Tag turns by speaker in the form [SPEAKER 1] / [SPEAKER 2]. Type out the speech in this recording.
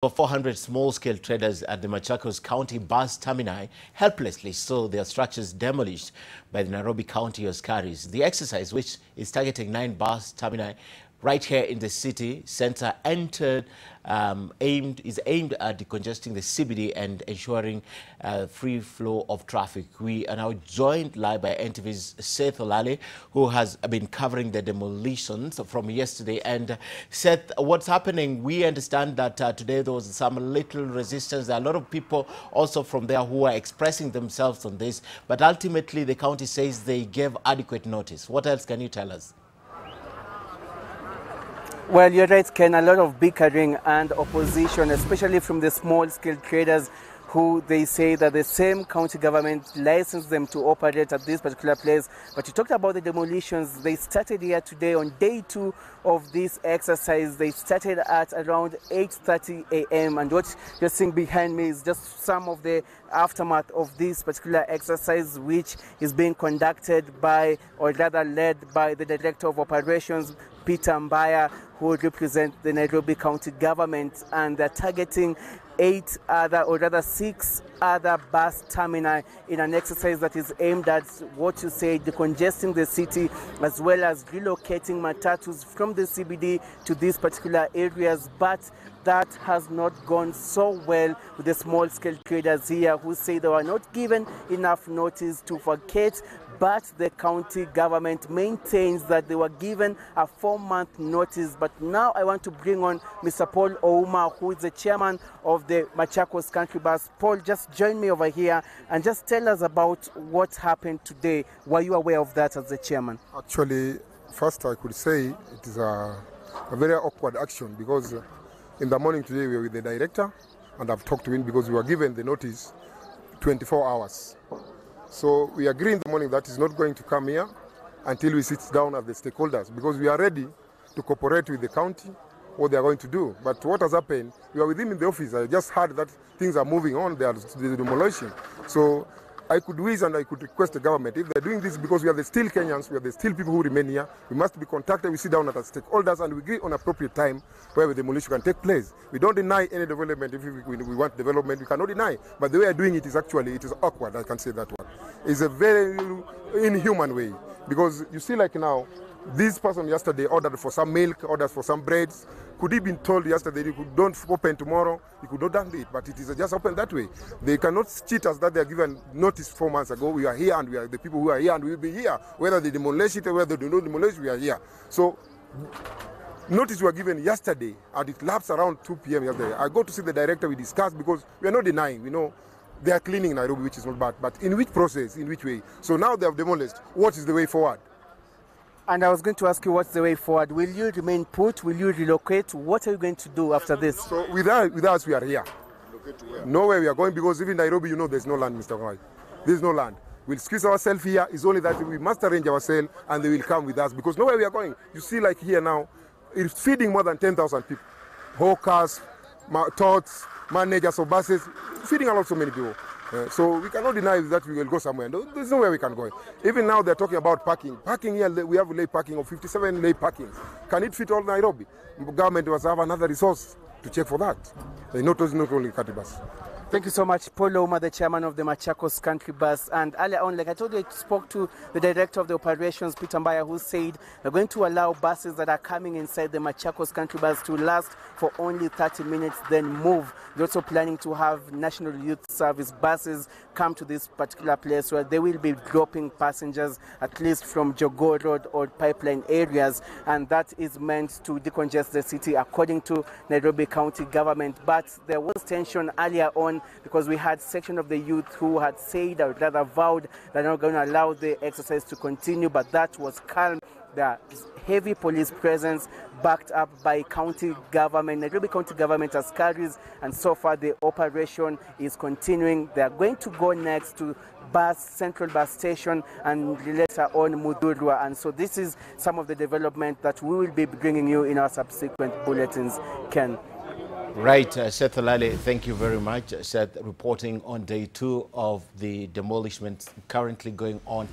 [SPEAKER 1] Over 400 small-scale traders at the Machakos County Bus termini helplessly saw their structures demolished by the Nairobi County Askaris. The exercise, which is targeting 9 bus termini right here in the city centre, is aimed at decongesting the CBD and ensuring free flow of traffic. We are now joined live by NTVs Seth Olale, who has been covering the demolitions from yesterday. And Seth, what's happening? We understand that today there was some little resistance. There are a lot of people also from there who are expressing themselves on this, but ultimately the county says they gave adequate notice. What else can you tell us?
[SPEAKER 2] Well, you're right, Ken. A lot of bickering and opposition, especially from the small-scale traders, who they say that the same county government licensed them to operate at this particular place. But you talked about the demolitions. They started here today on day 2 of this exercise. They started at around 8:30 a.m. And what you're seeing behind me is just some of the aftermath of this particular exercise, which is being conducted by, or rather led by, the Director of Operations, Peter Mbaya, who represent the Nairobi County Government, and they're targeting 6 other bus termini in an exercise that is aimed at, what you say, decongesting the city, as well as relocating matatus from the CBD to these particular areas. But that has not gone so well with the small-scale traders here, who say they were not given enough notice to vacate. But the county government maintains that they were given a 4-month notice. But now I want to bring on Mr. Paul Ouma, who is the chairman of the Machakos Country Bus. Paul, just join me over here and just tell us about what happened today. Were you aware of that as the chairman?
[SPEAKER 3] Actually, first I could say it is a very awkward action, because in the morning today we were with the director and I've talked to him, because we were given the notice 24 hours. So we agree in the morning that he's not going to come here until we sit down as the stakeholders, because we are ready to cooperate with the county, what they are going to do. But what has happened, we are with him in the office. I just heard that things are moving on, there is the demolition. So I could wish and I could request the government, if they're doing this because we are the still Kenyans, we are the still people who remain here, we must be contacted, we sit down as stakeholders and we agree on appropriate time where the demolition can take place. We don't deny any development. If we want development, we cannot deny. But the way of doing it is actually, it is awkward, I can say that one. It's a very inhuman way, because you see, like now, this person yesterday ordered for some milk, ordered for some breads. Could he been told yesterday he could don't open tomorrow? He could not done it, but it is just open that way. They cannot cheat us that they are given notice 4 months ago. We are here and we are the people who are here and we will be here. Whether they demolish it or whether they don't demolish, we are here. So notice were given yesterday and it lapsed around 2 p.m. yesterday. I go to see the director, we discuss, because we are not denying, we know they are cleaning Nairobi, which is not bad, but in which process, in which way? So now they have demolished. What is the way forward?
[SPEAKER 2] And I was going to ask you, what's the way forward? Will you remain put? Will you relocate? What are you going to do after this?
[SPEAKER 3] So with us, we are here. Nowhere we are going, because even Nairobi, you know, there's no land, Mr. White. There's no land. We'll squeeze ourselves here. It's only that we must arrange ourselves and they will come with us, because nowhere we are going. You see, like here now, it's feeding more than 10,000 people. Hawkers, tots, managers of buses, feeding a lot so many people. So we cannot deny that we will go somewhere. There's nowhere we can go. Even now they're talking about parking. Parking here, we have lay parking of 57 lay parkings. Can it fit all Nairobi? The government must have another resource to check for that. Not only Country Bus.
[SPEAKER 2] Thank you so much, Paul Ouma, the chairman of the Machakos Country Bus. And earlier on, like I told you, I spoke to the director of the operations, Peter Mbaya, who said they're going to allow buses that are coming inside the Machakos Country Bus to last for only 30 minutes, then move. They're also planning to have National Youth Service buses come to this particular place, where they will be dropping passengers at least from Jogoo Road or pipeline areas. And that is meant to decongest the city, according to Nairobi County Government. But there was tension earlier on, because we had section of the youth who had said, or rather vowed, they're not going to allow the exercise to continue, but that was calm. There is heavy police presence backed up by county government, Nairobi County Government Askaris, and so far the operation is continuing. They are going to go next to Central Bus Station and later on Mudurwa. And so this is some of the development that we will be bringing you in our subsequent bulletins, Ken.
[SPEAKER 1] Right, Seth Olale, thank you very much. Seth, reporting on day 2 of the demolishment currently going on.